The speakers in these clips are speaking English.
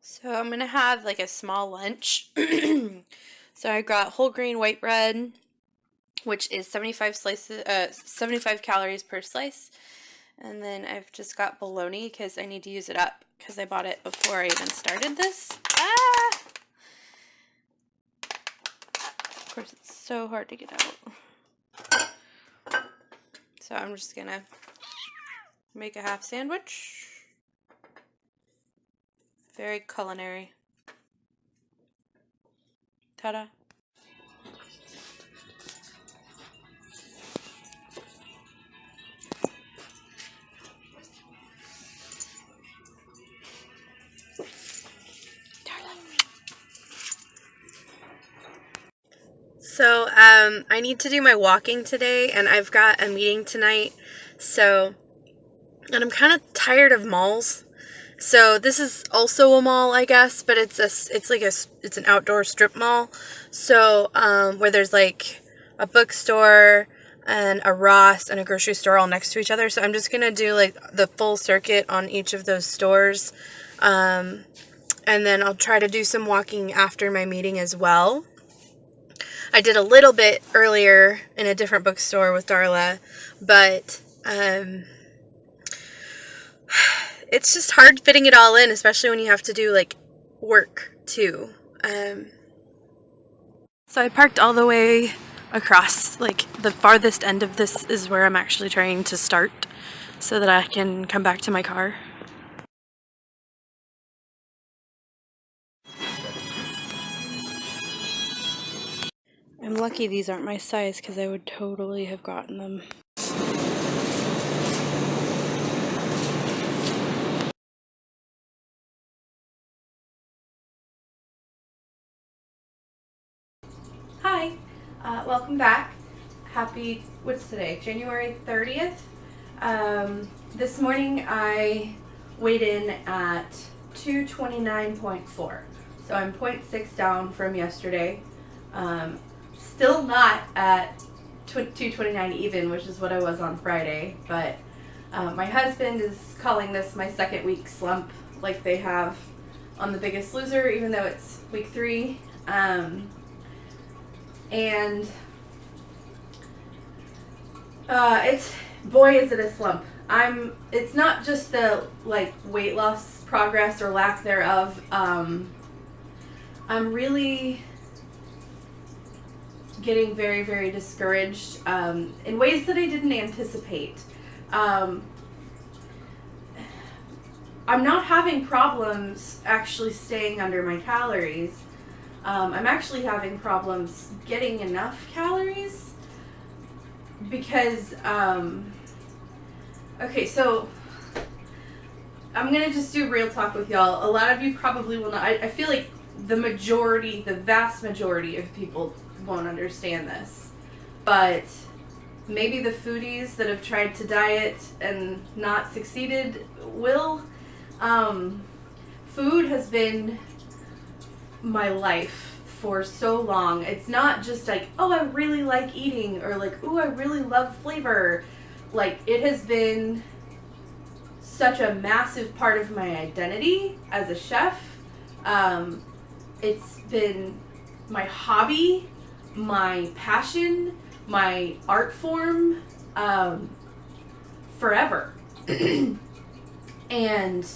So I'm gonna have like a small lunch. So I got whole grain white bread, which is 75 calories per slice. And then I've just got bologna because I need to use it up because I bought it before I even started this. Ah! Of course, it's so hard to get out. So I'm just gonna make a half sandwich. Very culinary. Ta-da. So, I need to do my walking today, and I've got a meeting tonight, and I'm kind of tired of malls. So this is also a mall, I guess, but it's an outdoor strip mall. So, where there's like a bookstore and a Ross and a grocery store all next to each other. So I'm just gonna do like the full circuit on each of those stores. And then I'll try to do some walking after my meeting as well. I did a little bit earlier in a different bookstore with Darla, but it's just hard fitting it all in, especially when you have to do like work too. So I parked all the way across, like the farthest end of this is where I'm actually trying to start so that I can come back to my car. I'm lucky these aren't my size because I would totally have gotten them. Hi, welcome back. What's today? January 30th. This morning I weighed in at 229.4. So I'm 0.6 down from yesterday. Still not at 229 even, which is what I was on Friday, but my husband is calling this my second week slump, like they have on The Biggest Loser, even though it's week 3. And boy is it a slump. It's not just the like weight loss progress or lack thereof. I'm really getting very, very discouraged in ways that I didn't anticipate. I'm not having problems actually staying under my calories. I'm actually having problems getting enough calories because, okay, so I'm going to just do real talk with y'all. A lot of you probably will not. I feel like the vast majority of people won't understand this, but maybe the foodies that have tried to diet and not succeeded will. Food has been my life for so long. It's not just like, oh, I really like eating, or like, oh, I really love flavor. Like, it has been such a massive part of my identity as a chef. It's been my hobby, my passion, my art form, forever. And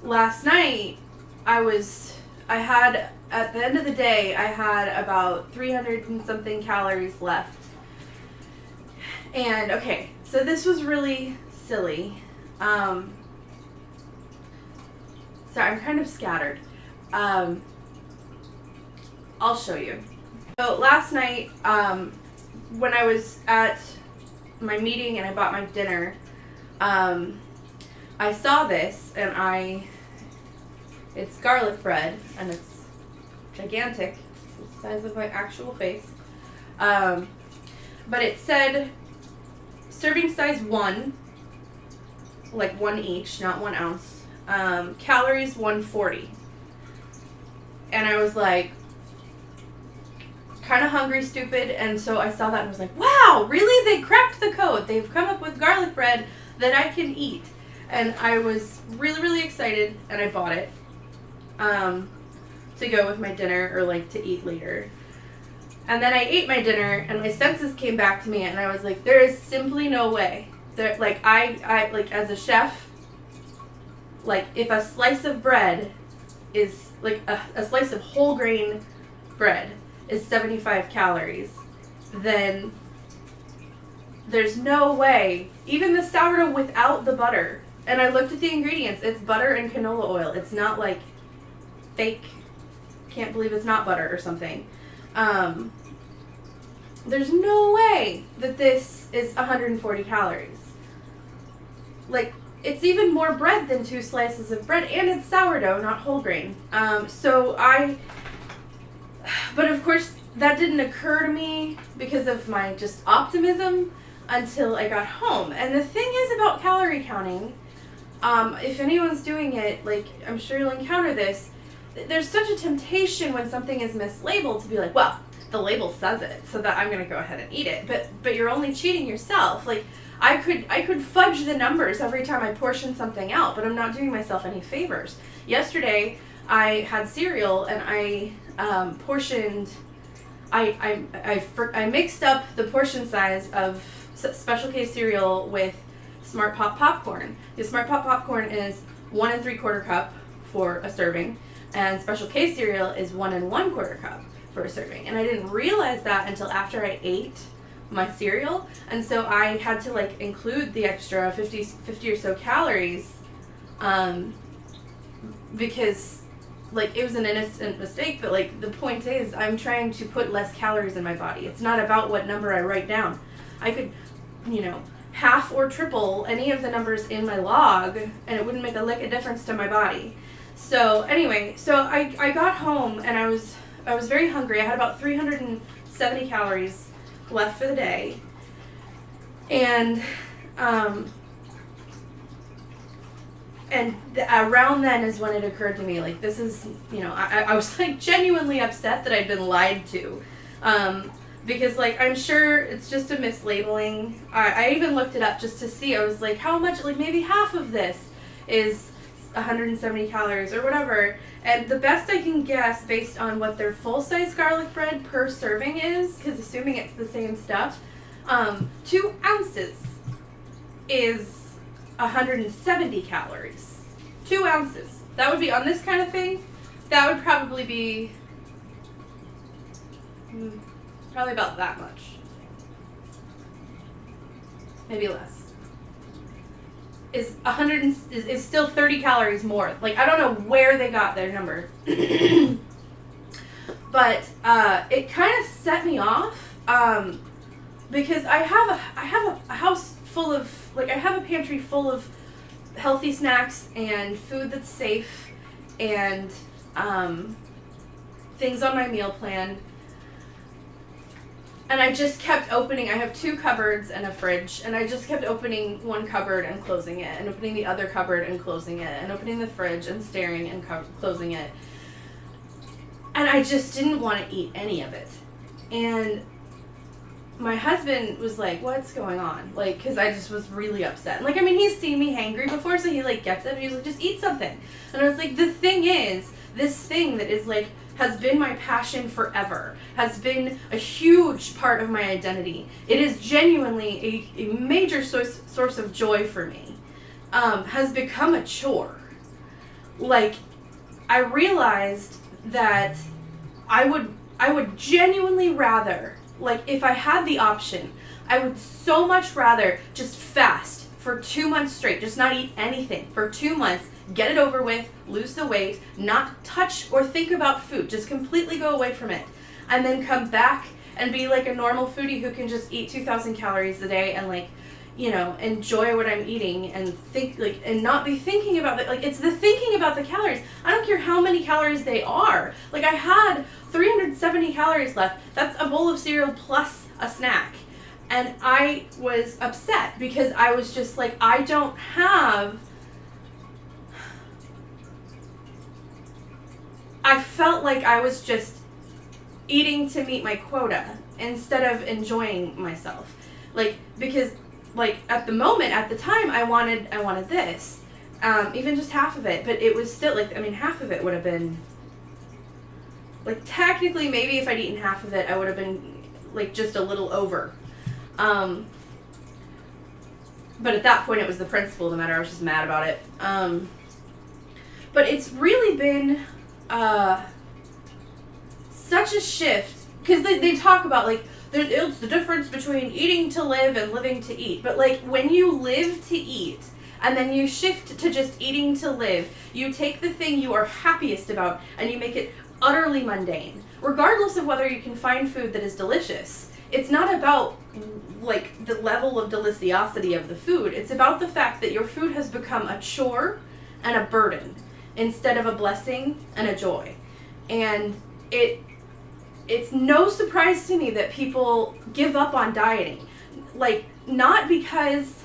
last night at the end of the day, I had about 300 and something calories left. And okay, so this was really silly. Sorry, I'm kind of scattered. I'll show you. So last night, when I was at my meeting and I bought my dinner, I saw this and it's garlic bread and it's gigantic, it's the size of my actual face. But it said serving size 1, like 1 each, not 1 ounce. Calories 140. And I was like, kind of hungry, stupid, and so I saw that and was like, wow, really? They cracked the code. They've come up with garlic bread that I can eat. And I was really, really excited, and I bought it to go with my dinner or like to eat later. And then I ate my dinner, and my senses came back to me, and I was like, there is simply no way. There, like, I like, as a chef, like, if a slice of bread is, like, a slice of whole grain bread is 75 calories, then there's no way, even the sourdough without the butter, and I looked at the ingredients, it's butter and canola oil. It's not, like, fake, can't believe it's not butter or something. There's no way that this is 140 calories. Like, it's even more bread than 2 slices of bread, and it's sourdough, not whole grain. But of course, that didn't occur to me because of my just optimism until I got home. And the thing is about calorie counting, if anyone's doing it, like, I'm sure you'll encounter this, there's such a temptation when something is mislabeled to be like, well, the label says it, so that I'm going to go ahead and eat it. But you're only cheating yourself. Like, I could fudge the numbers every time I portion something out, but I'm not doing myself any favors. Yesterday, I had cereal, and I portioned. I mixed up the portion size of Special K cereal with Smart Pop popcorn. The Smart Pop popcorn is 1 3/4 cup for a serving, and Special K cereal is 1 1/4 cup for a serving. And I didn't realize that until after I ate my cereal, and so I had to, like, include the extra 50 or so calories, because, like, it was an innocent mistake, but, like, the point is I'm trying to put less calories in my body. It's not about what number I write down. I could, half or triple any of the numbers in my log, and it wouldn't make a lick of difference to my body. So anyway, I got home, and I was very hungry. I had about 370 calories left for the day, and around then is when it occurred to me, like, this is, I was, like, genuinely upset that I'd been lied to, because, like, I'm sure it's just a mislabeling. I even looked it up just to see. I was like, how much, like, maybe half of this is 170 calories or whatever, and the best I can guess based on what their full-size garlic bread per serving is, because assuming it's the same stuff, 2 ounces is 170 calories. 2 ounces. That would be, on this kind of thing, that would probably be probably about that much. Maybe less. Is still 30 calories more. Like, I don't know where they got their number. But it kind of set me off, because I have a house full of, like, I have a pantry full of healthy snacks and food that's safe, and things on my meal plan. And I just kept opening. I have 2 cupboards and a fridge, and I just kept opening one cupboard and closing it, and opening the other cupboard and closing it, and opening the fridge and staring and closing it. And I just didn't want to eat any of it. And my husband was like, what's going on? Like, because I just was really upset. Like, I mean, he's seen me hangry before, so he, like, gets it, and he's like, just eat something. And I was like, the thing is, this thing that is, like, has been my passion forever, has been a huge part of my identity. It is genuinely a major source of joy for me, has become a chore. Like, I realized that I would genuinely rather, like, if I had the option, I would so much rather just fast for 2 months straight, just not eat anything for 2 months, get it over with, lose the weight, not touch or think about food, just completely go away from it, and then come back and be like a normal foodie who can just eat 2,000 calories a day and, like, enjoy what I'm eating and think, like, and not be thinking about it. Like, it's the thinking about the calories. I don't care how many calories they are. Like, I had 370 calories left. That's a bowl of cereal plus a snack. And I was upset because I was just like, I don't have... I felt like I was just eating to meet my quota instead of enjoying myself. Like, because, like, at the moment, at the time, I wanted this. even just half of it. But it was still, like, I mean, half of it would have been, like, technically, maybe if I'd eaten half of it, I would have been, like, just a little over. But at that point, it was the principle of the matter. I was just mad about it. But it's really been such a shift. Because they talk about, like, it's the difference between eating to live and living to eat. But, like, when you live to eat, and then you shift to just eating to live, you take the thing you are happiest about, and you make it utterly mundane. Regardless of whether you can find food that is delicious. It's not about, like, the level of deliciosity of the food. It's about the fact that your food has become a chore and a burden instead of a blessing and a joy. And it's no surprise to me that people give up on dieting. Like, not because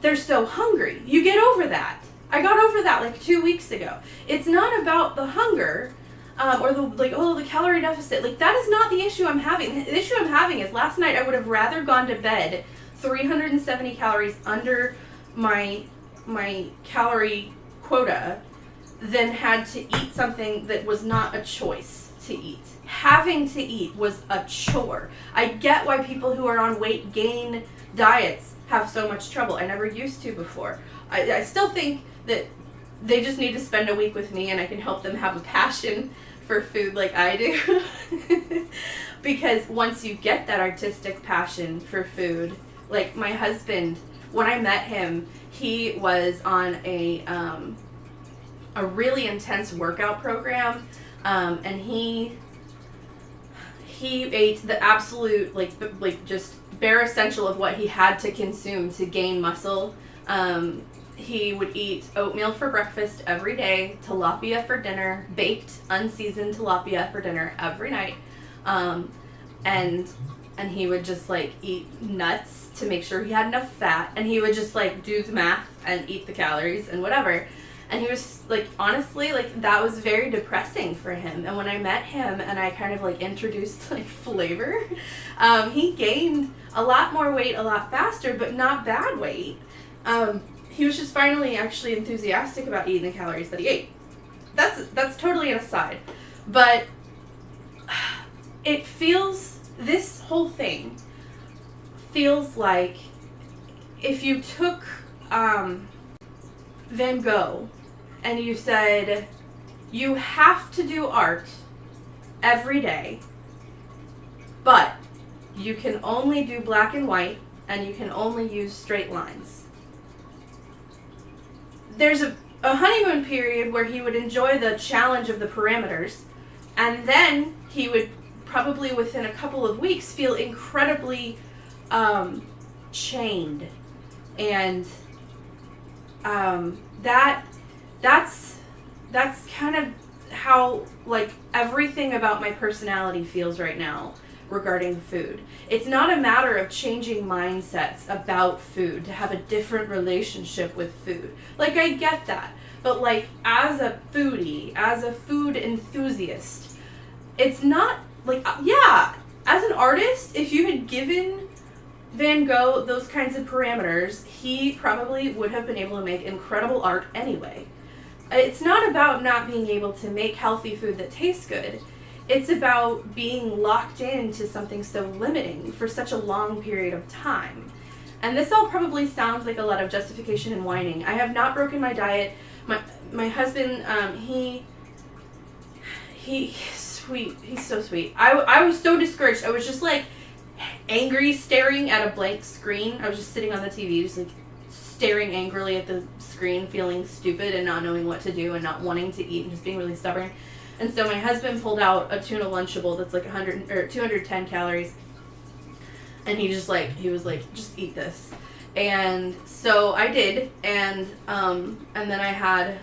they're so hungry. You get over that. I got over that, like, 2 weeks ago. It's not about the hunger, or the, like, the calorie deficit. Like, that is not the issue I'm having. The issue I'm having is last night I would have rather gone to bed 370 calories under my calorie quota than had to eat something that was not a choice to eat. Having to eat was a chore. I get why people who are on weight gain diets have so much trouble. I never used to before. I still think that they just need to spend a week with me and I can help them have a passion for food like I do. Because once you get that artistic passion for food, like my husband, when I met him, he was on a really intense workout program, and he ate the absolute, like just bare essential of what he had to consume to gain muscle. He would eat oatmeal for breakfast every day, tilapia for dinner, baked, unseasoned tilapia for dinner every night. And he would just, like, eat nuts to make sure he had enough fat. And he would just, like, do the math and eat the calories and whatever. And he was, like, honestly, like, that was very depressing for him. And when I met him and I kind of, like, introduced, like, flavor, he gained a lot more weight a lot faster, but not bad weight. He was just finally actually enthusiastic about eating the calories that he ate. That's totally an aside. But it feels, this whole thing feels like if you took Van Gogh and you said, you have to do art every day, but you can only do black and white and you can only use straight lines. There's a honeymoon period where he would enjoy the challenge of the parameters, and then he would probably within a couple of weeks feel incredibly chained. And that's kind of how, like, everything about my personality feels right now regarding food. It's not a matter of changing mindsets about food to have a different relationship with food. Like, I get that. But, like, as a foodie, as a food enthusiast, it's not, like, yeah, as an artist, if you had given Van Gogh those kinds of parameters, he probably would have been able to make incredible art anyway. It's not about not being able to make healthy food that tastes good. It's about being locked into something so limiting for such a long period of time. And this all probably sounds like a lot of justification and whining. I have not broken my diet. My husband, he's sweet. He's so sweet. I was so discouraged. I was just, like, angry, staring at a blank screen. I was just sitting on the TV, just, like, staring angrily at the screen, feeling stupid and not knowing what to do and not wanting to eat and just being really stubborn. And so my husband pulled out a tuna Lunchable that's like 100 or 210 calories. And he was like, just eat this. And so I did, and then I had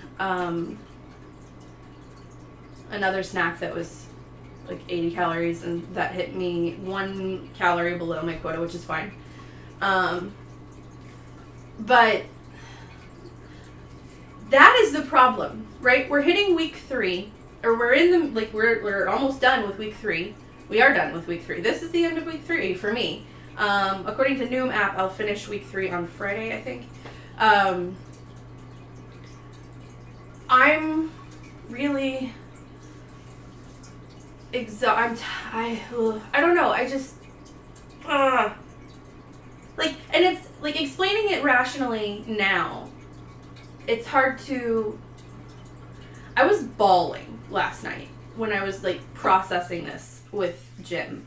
another snack that was like 80 calories, and that hit me 1 calorie below my quota, which is fine. But that is the problem, right? We're hitting week 3. Or we're in the, like, we're almost done with week 3. We are done with week 3. This is the end of week 3 for me. According to Noom app, I'll finish week 3 on Friday, I think. I'm really I don't know. I just like, and it's like explaining it rationally now. It's hard to. I was bawling last night when I was like processing this with Jim.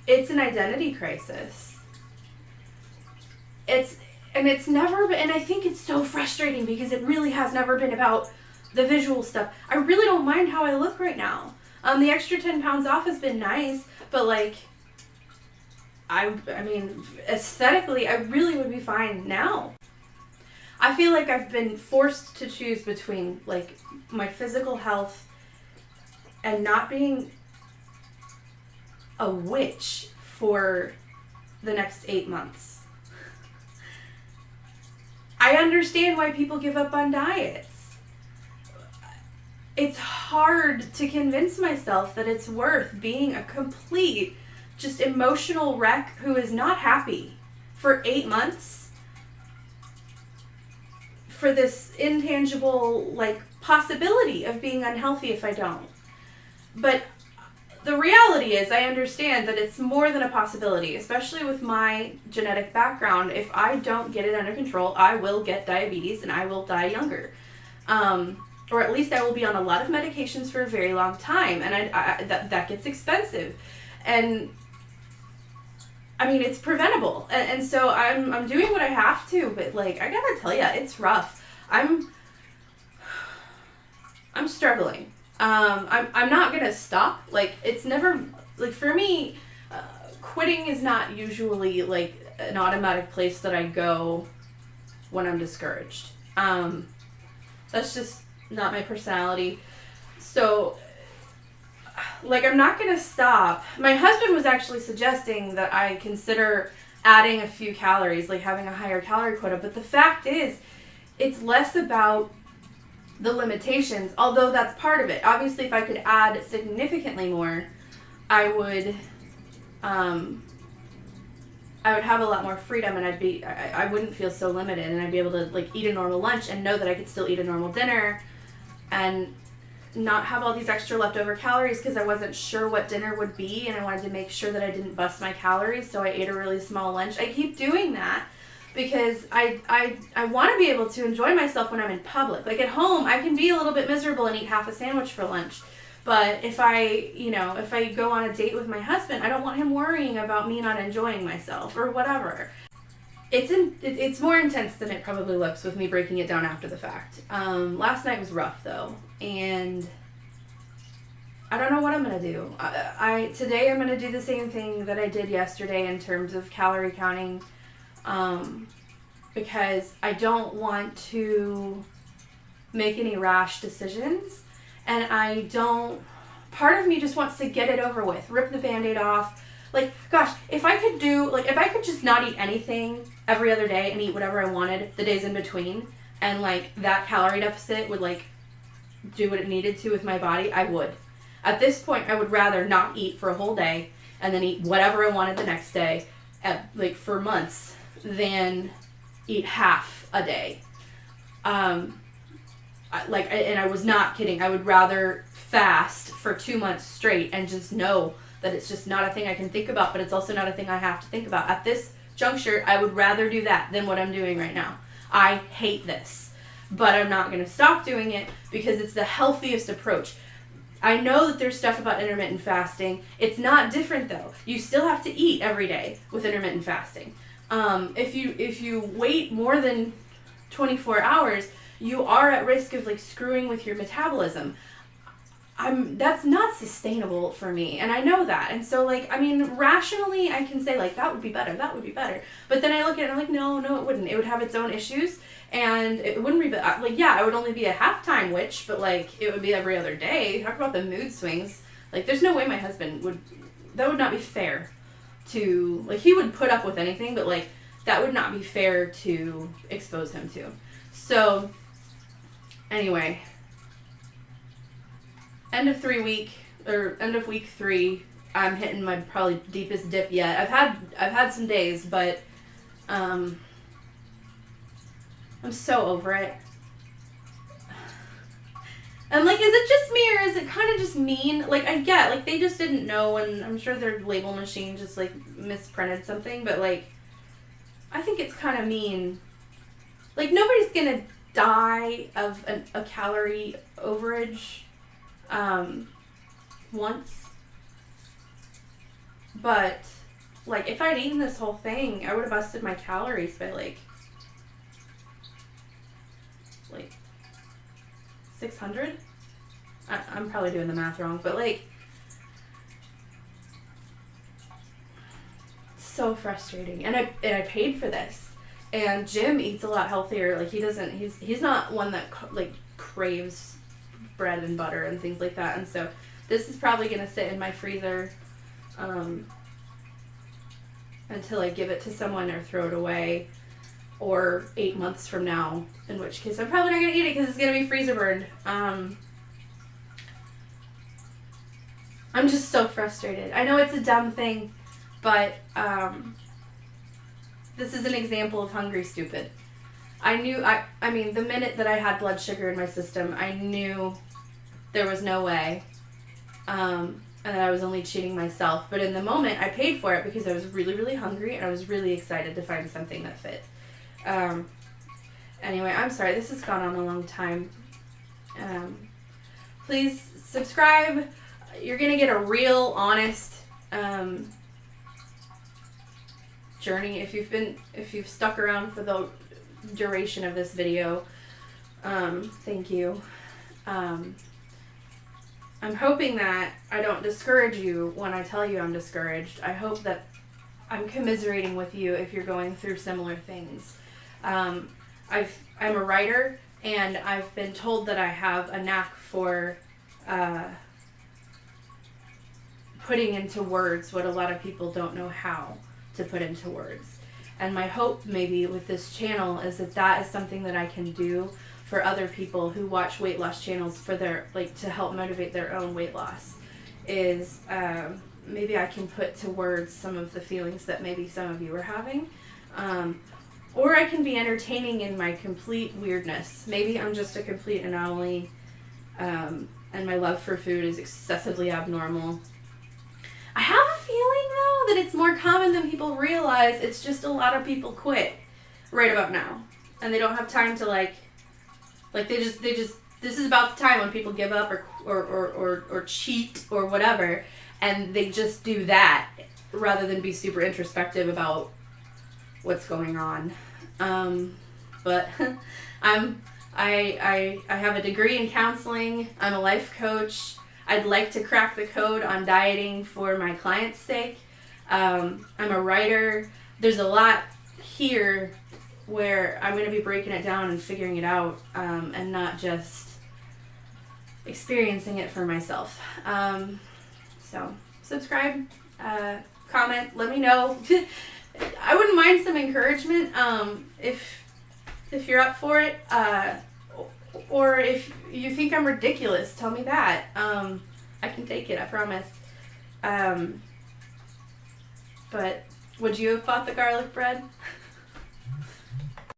It's an identity crisis. It's never been, and I think it's so frustrating because it really has never been about the visual stuff. I really don't mind how I look right now. The extra 10 pounds off has been nice, but like, I mean, aesthetically, I really would be fine now. I feel like I've been forced to choose between like my physical health and not being a witch for the next 8 months. I understand why people give up on diets. It's hard to convince myself that it's worth being a complete, just emotional wreck who is not happy for 8 months for this intangible, like, possibility of being unhealthy if I don't. But the reality is, I understand that it's more than a possibility, especially with my genetic background. If I don't get it under control, I will get diabetes and I will die younger. Or at least I will be on a lot of medications for a very long time, and that gets expensive. And I mean, it's preventable. And so I'm doing what I have to, but like, I gotta tell you, it's rough. I'm struggling. I'm not gonna stop. Like, it's never, like, for me, quitting is not usually like an automatic place that I go when I'm discouraged. That's just not my personality. So, like, I'm not gonna stop. My husband was actually suggesting that I consider adding a few calories, like having a higher calorie quota, but the fact is, it's less about the limitations, although that's part of it. Obviously, if I could add significantly more, I would have a lot more freedom, and I wouldn't feel so limited, and I'd be able to like eat a normal lunch and know that I could still eat a normal dinner and not have all these extra leftover calories because I wasn't sure what dinner would be, and I wanted to make sure that I didn't bust my calories, so I ate a really small lunch. I keep doing that because I want to be able to enjoy myself when I'm in public. Like, at home, I can be a little bit miserable and eat half a sandwich for lunch. But if I go on a date with my husband, I don't want him worrying about me not enjoying myself or whatever. It's more intense than it probably looks with me breaking it down after the fact. Last night was rough, though, and I don't know what I'm going to do. Today I'm going to do the same thing that I did yesterday in terms of calorie counting, because I don't want to make any rash decisions, and part of me just wants to get it over with, rip the Band-Aid off. Like, gosh, if I could just not eat anything every other day and eat whatever I wanted the days in between, and like that calorie deficit would like do what it needed to with my body, I would. At this point, I would rather not eat for a whole day and then eat whatever I wanted the next day, for months, than eat half a day. And I was not kidding. I would rather fast for 2 months straight and just know that it's just not a thing I can think about, but it's also not a thing I have to think about. At this juncture, I would rather do that than what I'm doing right now. I hate this, but I'm not going to stop doing it because it's the healthiest approach. I know that there's stuff about intermittent fasting. It's not different, though. You still have to eat every day with intermittent fasting. If you wait more than 24 hours, you are at risk of like screwing with your metabolism. That's not sustainable for me, and I know that. And so, like, I mean, rationally, I can say, like, that would be better. But then I look at it and I'm like, no, it wouldn't. It would have its own issues, and it wouldn't be, like, yeah, I would only be a half-time witch, but, like, it would be every other day. Talk about the mood swings. Like, there's no way my husband that would not be fair to, like, he would put up with anything, but, like, that would not be fair to expose him to. So, anyway, end of week 3, I'm hitting my probably deepest dip yet. I've had some days, but I'm so over it. And, like, is it just me, or is it kind of just mean? Like, I get, like, they just didn't know, and I'm sure their label machine just, like, misprinted something, but, like, I think it's kind of mean. Like, nobody's gonna die of a calorie overage once. But, like, if I'd eaten this whole thing, I would have busted my calories by, like 600? I'm probably doing the math wrong, but, like, so frustrating. And I paid for this. And Jim eats a lot healthier. Like, he's not one that, like, craves bread and butter and things like that. And so this is probably going to sit in my freezer until I give it to someone or throw it away, or 8 months from now, in which case I'm probably not going to eat it because it's going to be freezer burned. I'm just so frustrated. I know it's a dumb thing, but this is an example of hungry stupid. I mean, the minute that I had blood sugar in my system, I knew there was no way, and that I was only cheating myself. But in the moment, I paid for it because I was really, really hungry, and I was really excited to find something that fit. Anyway, I'm sorry, this has gone on a long time. Please subscribe. You're going to get a real, honest journey if you've stuck around for the duration of this video. Thank you. I'm hoping that I don't discourage you when I tell you I'm discouraged. I hope that I'm commiserating with you if you're going through similar things. I'm a writer, and I've been told that I have a knack for putting into words what a lot of people don't know how to put into words. And my hope maybe with this channel is that is something that I can do for other people who watch weight loss channels for their, like, to help motivate their own weight loss, is maybe I can put to words some of the feelings that maybe some of you are having. Or I can be entertaining in my complete weirdness. Maybe I'm just a complete anomaly, and my love for food is excessively abnormal. I have a feeling, though, that it's more common than people realize. It's just a lot of people quit right about now. And they don't have time to, like they just, this is about the time when people give up or cheat or whatever, and they just do that rather than be super introspective about what's going on. But I have a degree in counseling. I'm a life coach. I'd like to crack the code on dieting for my clients' sake. I'm a writer. There's a lot here where I'm going to be breaking it down and figuring it out, and not just experiencing it for myself. So subscribe, comment, let me know. I wouldn't mind some encouragement if you're up for it, or if you think I'm ridiculous, tell me that. I can take it, I promise. But would you have bought the garlic bread?